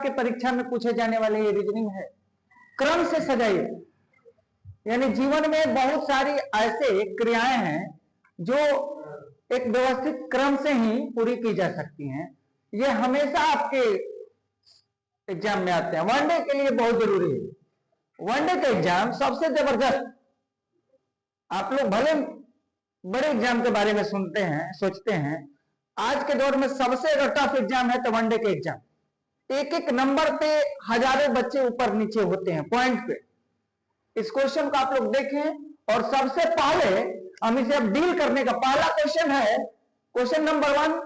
के परीक्षा में पूछे जाने वाले ये रीजनिंग है। क्रम से सजाइए, यानी जीवन में बहुत सारी ऐसे क्रियाएं हैं जो एक व्यवस्थित क्रम से ही पूरी की जा सकती हैं। ये हमेशा आपके एग्जाम में आते हैं, वनडे के लिए बहुत जरूरी है। वनडे का एग्जाम सबसे जबरदस्त। आप लोग भले बड़े एग्जाम के बारे में सुनते हैं, सोचते हैं, आज के दौर में सबसे अगर टफ एग्जाम है तो वनडे के एग्जाम। एक एक नंबर पे हजारों बच्चे ऊपर नीचे होते हैं पॉइंट पे। इस क्वेश्चन को आप लोग देखें और सबसे पहले हम इसे अब डील करने का पहला क्वेश्चन है, क्वेश्चन नंबर 1।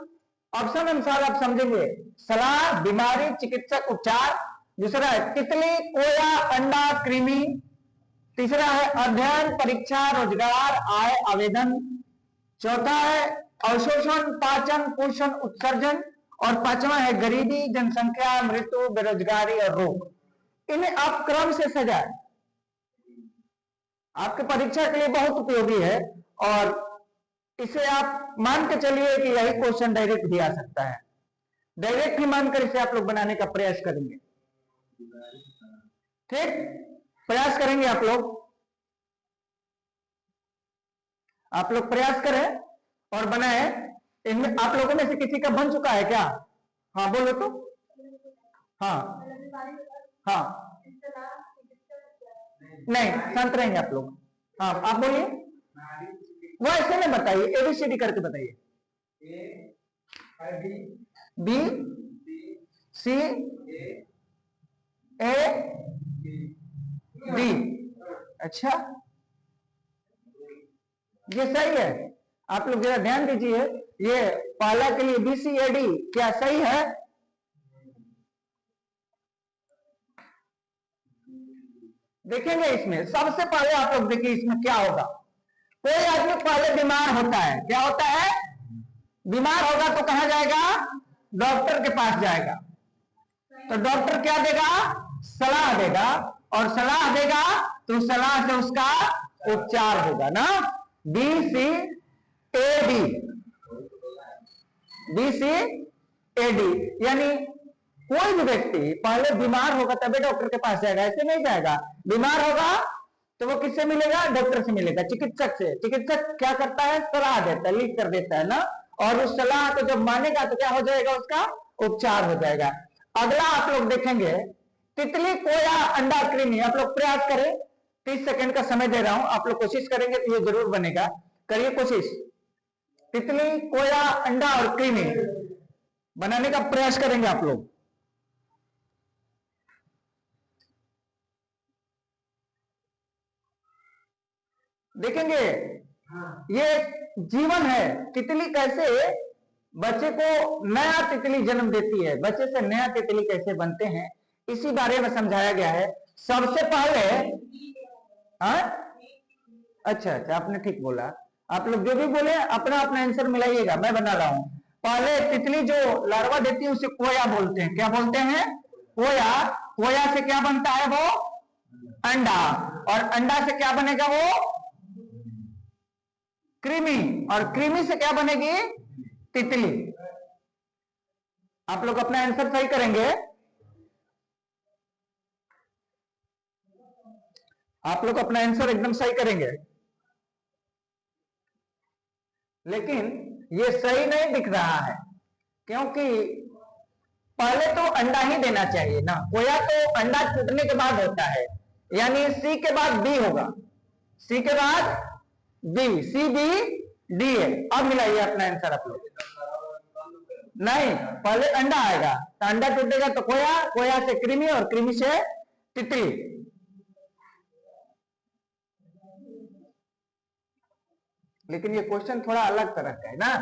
ऑप्शन अनुसार आप समझेंगे, सलाह, बीमारी, चिकित्सक, उपचार। दूसरा है तितली, कोया, अंडा, कृमि। तीसरा है अध्ययन, परीक्षा, रोजगार, आय, आवेदन। चौथा है अवशोषण, पाचन, पोषण, उत्सर्जन। और पांचवा है गरीबी, जनसंख्या, मृत्यु, बेरोजगारी और रोग। इन्हें आप क्रम से सजाएं, आपके परीक्षा के लिए बहुत उपयोगी है। और इसे आप मान के चलिए कि यही क्वेश्चन डायरेक्ट भी आ सकता है। डायरेक्ट ही मानकर इसे आप लोग बनाने का प्रयास करेंगे, ठीक? प्रयास करेंगे आप लोग प्रयास करें और बनाए। इनमें आप लोगों में से किसी का बन चुका है क्या? हाँ बोलो तो। हाँ हाँ, नहीं शांत रहेंगे आप लोग। हाँ आप बोलिए, वो ऐसे में बताइए, एबीसीडी करके बताइए। B C A D. अच्छा, ये सही है। आप लोग जरा ध्यान दीजिए, ये पहला के लिए बी सी ए डी क्या सही है? देखेंगे इसमें सबसे पहले आप लोग देखिए इसमें क्या होगा। कोई आदमी पहले बीमार होता है, क्या होता है? बीमार होगा तो कहां जाएगा? डॉक्टर के पास जाएगा। तो डॉक्टर क्या देगा? सलाह देगा, और सलाह देगा तो सलाह से उसका उपचार होगा ना। B C A D, B C A D, यानी कोई भी व्यक्ति पहले बीमार होगा तभी डॉक्टर के पास जाएगा, ऐसे नहीं जाएगा। बीमार होगा तो वो किससे मिलेगा? डॉक्टर से मिलेगा, चिकित्सक से। चिकित्सक क्या करता है? सलाह देता है, लिख कर देता है ना। और उस सलाह को जब मानेगा तो क्या हो जाएगा? उसका उपचार हो जाएगा। अगला आप लोग देखेंगे, तितली, कोया, अंडा, कृमि। आप लोग प्रयास करें, 30 सेकंड का समय दे रहा हूं, आप लोग कोशिश करेंगे तो ये जरूर बनेगा। करिए कोशिश। तितली, कोया, अंडा और कृमि बनाने का प्रयास करेंगे आप लोग। देखेंगे ये जीवन है। तितली कैसे बच्चे को नया तितली जन्म देती है, बच्चे से नया तितली कैसे बनते हैं, इसी बारे में समझाया गया है। सबसे पहले अच्छा, आपने ठीक बोला। आप लोग जो भी बोले अपना अपना आंसर मिलाइएगा, मैं बना रहा हूं। पहले तितली जो लार्वा देती है उसे कोया बोलते हैं। क्या बोलते हैं? कोया। कोया से क्या बनता है? वो अंडा। और अंडा से क्या बनेगा? वो कृमि। और कृमि से क्या बनेगी? तितली। आप लोग अपना आंसर सही करेंगे। आप लोग अपना आंसर एकदम सही करेंगे, लेकिन ये सही नहीं दिख रहा है, क्योंकि पहले तो अंडा ही देना चाहिए ना। कोया तो अंडा टूटने के बाद होता है, यानी सी के बाद बी होगा, सी के बाद बी, सी बी डी है। अब मिलाइए अपना आंसर आप लोग। नहीं, पहले अंडा आएगा, तो अंडा टूटेगा तो कोया, कोया से कृमि और कृमि से तितली। लेकिन ये क्वेश्चन थोड़ा अलग तरह का है ना।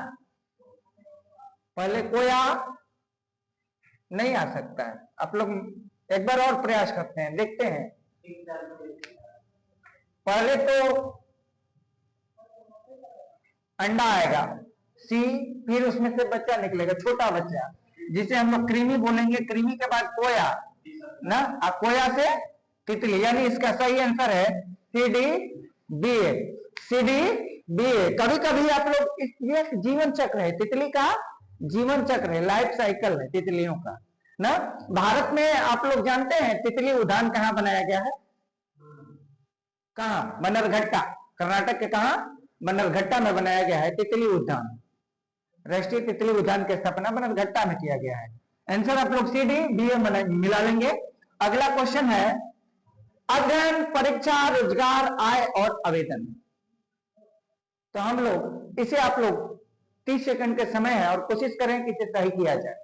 पहले कोया नहीं आ सकता है। आप लोग एक बार और प्रयास करते हैं, देखते हैं। पहले तो अंडा आएगा, सी, फिर उसमें से बच्चा निकलेगा, छोटा बच्चा, जिसे हम लोग कृमि बोलेंगे। कृमि के बाद कोया ना, कोया से तितली, यानी इसका सही आंसर है सी डी बी ए। सी डी बी ए। कभी कभी आप लोग ये जीवन चक्र है, तितली का जीवन चक्र है, लाइफ साइकिल है तितलियों का ना। भारत में आप लोग जानते हैं तितली उद्यान कहाँ बनाया गया है? कहाँ? बन्नरघट्टा, कर्नाटक के कहा? बन्नरघट्टा में बनाया गया है तितली उद्यान। राष्ट्रीय तितली उद्यान की स्थापना बन्नरघट्टा में किया गया है। आंसर आप लोग सी डी बी ए मिला लेंगे। अगला क्वेश्चन है अध्ययन, परीक्षा, रोजगार, आय और आवेदन। तो हम लोग इसे आप लोग 30 सेकंड के समय है और कोशिश करें कि इसे सही किया जाए।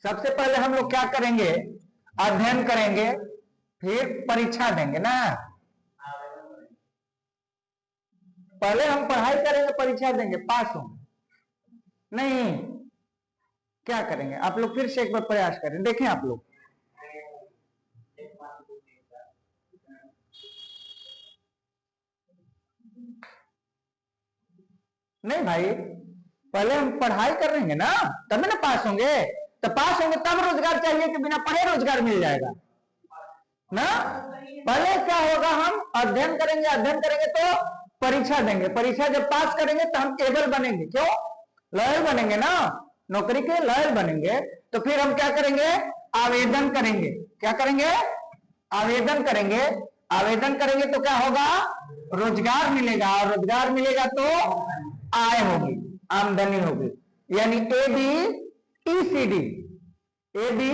सबसे पहले हम लोग क्या करेंगे? अध्ययन करेंगे, फिर परीक्षा देंगे ना। पहले हम पढ़ाई करेंगे, परीक्षा देंगे, पास होंगे नहीं। क्या करेंगे? आप लोग फिर से एक बार प्रयास करें, देखें आप लोग। नहीं भाई, पहले हम पढ़ाई करेंगे ना, तभी ना पास होंगे। तो पास होंगे तब रोजगार चाहिए कि बिना पढ़े रोजगार मिल जाएगा ना। पहले क्या होगा? हम अध्ययन करेंगे, अध्ययन करेंगे तो परीक्षा देंगे, परीक्षा जब पास करेंगे तो हम एबल बनेंगे। क्यों? लॉयल बनेंगे ना, नौकरी के लॉयल बनेंगे। तो फिर हम क्या करेंगे? आवेदन करेंगे। क्या करेंगे? आवेदन करेंगे। आवेदन करेंगे तो क्या होगा? रोजगार मिलेगा, और रोजगार मिलेगा तो आय होगी, आमदनी होगी। यानी A B E C D, A B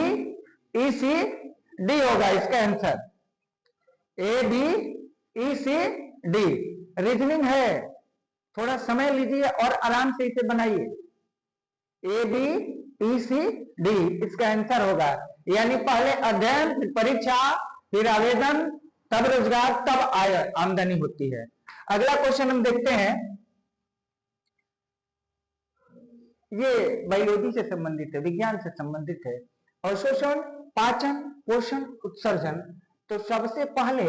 E C D होगा इसका answer. A B E C D reasoning है, थोड़ा समय लीजिए और आराम से इसे बनाइए। A B E C D इसका आंसर होगा। यानी पहले अध्ययन, फिर परीक्षा, फिर आवेदन, तब रोजगार, तब आय, आमदनी होती है। अगला क्वेश्चन हम देखते हैं, ये बायोलॉजी से संबंधित है, विज्ञान से संबंधित है। अवशोषण, पाचन, पोषण, उत्सर्जन। तो सबसे पहले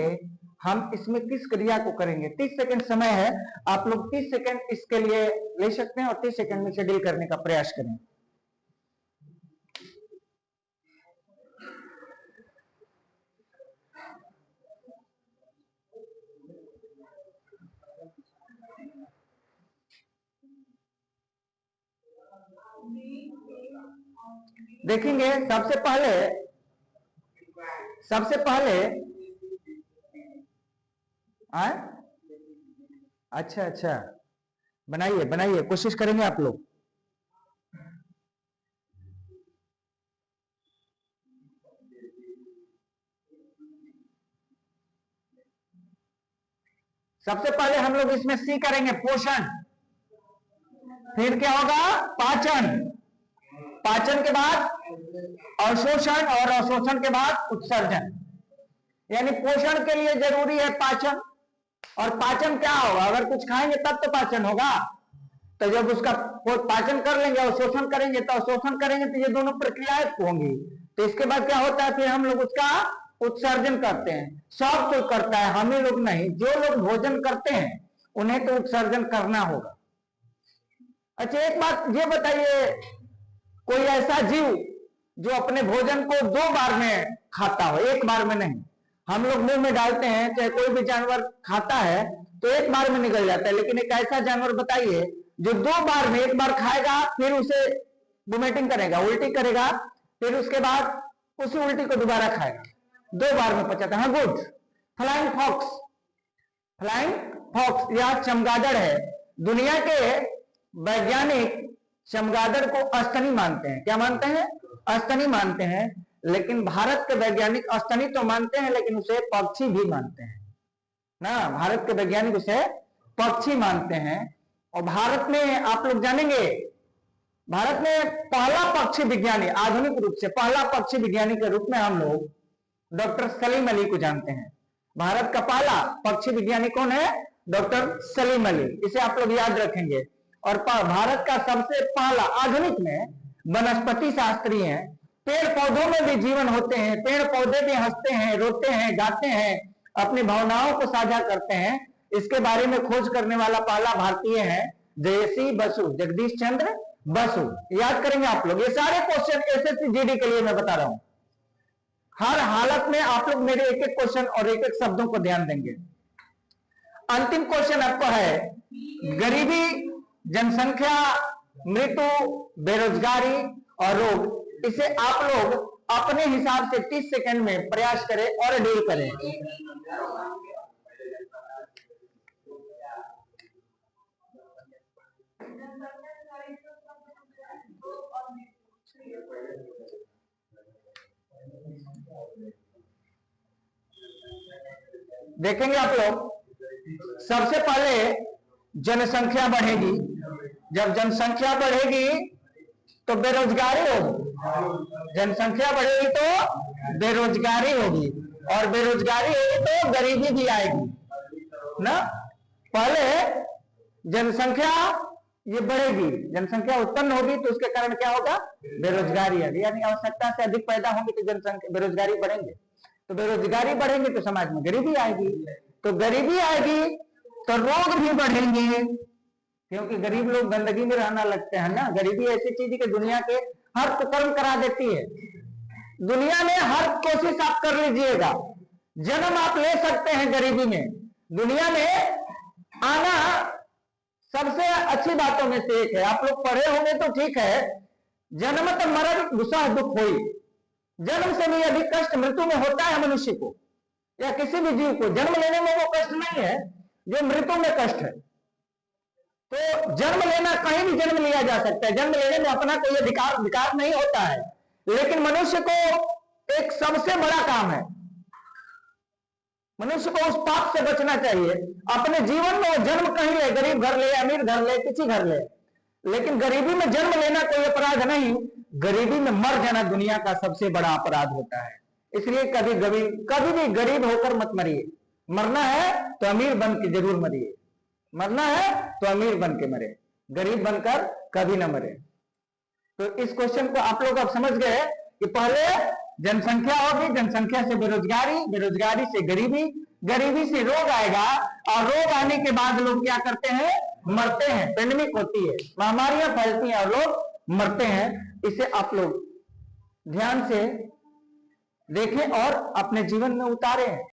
हम इसमें किस क्रिया को करेंगे? 30 सेकंड समय है, आप लोग 30 सेकंड इसके लिए ले सकते हैं और 30 सेकंड में शेड्यूल करने का प्रयास करें। देखेंगे सबसे पहले अच्छा, बनाइए बनाइए, कोशिश करेंगे आप लोग। सबसे पहले हम लोग इसमें सी करेंगे, पोषण। फिर क्या होगा? पाचन। पाचन के बाद अवशोषण, और अवशोषण के बाद उत्सर्जन। यानी पोषण के लिए जरूरी है पाचन, और पाचन क्या होगा? अगर कुछ खाएंगे तब तो पाचन होगा। तो जब उसका पाचन कर लेंगे, अवशोषण करेंगे, तो अवशोषण करेंगे तो ये दोनों प्रक्रियाएं होंगी। तो इसके बाद क्या होता है? फिर हम लोग उसका उत्सर्जन करते हैं। सब कोई करता है, हम ही लोग नहीं। जो लोग भोजन करते हैं उन्हें तो उत्सर्जन करना होगा। अच्छा, एक बात ये बताइए, कोई ऐसा जीव जो अपने भोजन को 2 बार में खाता हो, एक बार में नहीं? हम लोग मुंह में डालते हैं, चाहे कोई भी जानवर खाता है तो एक बार में निकल जाता है, लेकिन एक ऐसा जानवर बताइए जो 2 बार में, एक बार खाएगा, फिर उसे वोमिटिंग करेगा, उल्टी करेगा, फिर उसके बाद उसी उल्टी को दोबारा खाएगा, 2 बार में पचाता है। Good. Flying fox, flying fox या चमगादड़ है। दुनिया के वैज्ञानिक चमगादड़ को अस्तनी मानते हैं। क्या मानते हैं? अस्तनी मानते हैं। लेकिन भारत के वैज्ञानिक अस्तनी तो मानते हैं, लेकिन उसे पक्षी भी मानते हैं ना। भारत के वैज्ञानिक उसे पक्षी मानते हैं। और भारत में आप लोग जानेंगे, भारत में पहला पक्षी विज्ञानी, आधुनिक रूप से पहला पक्षी विज्ञानी के रूप में हम लोग डॉक्टर सलीम अली को जानते हैं। भारत का पहला पक्षी विज्ञानी कौन है? डॉक्टर सलीम अली। इसे आप लोग याद रखेंगे। और भारत का सबसे पहला आधुनिक में वनस्पति शास्त्री हैं। पेड़ पौधों में भी जीवन होते हैं, पेड़ पौधे भी हंसते हैं, रोते हैं, गाते हैं, अपनी भावनाओं को साझा करते हैं। इसके बारे में खोज करने वाला पहला भारतीय है जयसी बसु, जगदीश चंद्र बसु। याद करेंगे आप लोग, ये सारे क्वेश्चन एसएससी जीडी के लिए मैं बता रहा हूं। हर हालत में आप लोग मेरे एक एक क्वेश्चन और एक एक शब्दों को ध्यान देंगे। अंतिम क्वेश्चन आपको है, गरीबी, जनसंख्या, मृत्यु, बेरोजगारी और रोग, इसे आप लोग अपने हिसाब से 30 सेकंड में प्रयास करें और डील करें। देखेंगे आप लोग, सबसे पहले जनसंख्या बढ़ेगी। जब जनसंख्या बढ़ेगी तो बेरोजगारी होगी, जनसंख्या बढ़ेगी तो बेरोजगारी होगी, और बेरोजगारी होगी तो गरीबी भी आएगी ना। पहले जनसंख्या ये बढ़ेगी, जनसंख्या उत्पन्न होगी तो उसके कारण क्या होगा, बेरोजगारी आएगी, यानी आवश्यकता से अधिक पैदा होंगे तो जनसंख्या बेरोजगारी बढ़ेंगे, तो बेरोजगारी बढ़ेंगे तो समाज में गरीबी आएगी, तो गरीबी आएगी तो रोग भी बढ़ेंगे, क्योंकि गरीब लोग गंदगी में रहना लगते हैं ना। गरीबी ऐसी चीज कि दुनिया के हर कुकर्म करा देती है। दुनिया में हर कोशिश आप कर लीजिएगा, जन्म आप ले सकते हैं गरीबी में। दुनिया में आना सबसे अच्छी बातों में से एक है। आप लोग पढ़े होंगे तो ठीक है, जन्म तो मरण दुसह दुख होई, जन्म से भी अधिक कष्ट मृत्यु में होता है मनुष्य को या किसी भी जीव को। जन्म लेने में वो कष्ट नहीं है जो मृत्यु में कष्ट है। तो जन्म लेना, कहीं भी जन्म लिया जा सकता है, जन्म लेने में अपना कोई विकार नहीं होता है, लेकिन मनुष्य को एक सबसे बड़ा काम है, मनुष्य को उस पाप से बचना चाहिए। अपने जीवन में वो जन्म कहीं ले, गरीब घर ले, अमीर घर ले, किसी घर ले, लेकिन गरीबी में जन्म लेना कोई अपराध नहीं, गरीबी में मर जाना दुनिया का सबसे बड़ा अपराध होता है। इसलिए कभी भी गरीब होकर मत मरिए। मरना है तो अमीर बन के जरूर मरिए, मरना है तो अमीर बन के मरे, गरीब बनकर कभी ना मरे। तो इस क्वेश्चन को आप लोग अब समझ गए कि पहले जनसंख्या होगी, जनसंख्या से बेरोजगारी, बेरोजगारी से गरीबी, गरीबी से रोग आएगा, और रोग आने के बाद लोग क्या करते हैं, मरते हैं। पेंडेमिक होती है, महामारियां फैलती हैं और लोग मरते हैं। इसे आप लोग ध्यान से देखें और अपने जीवन में उतारें।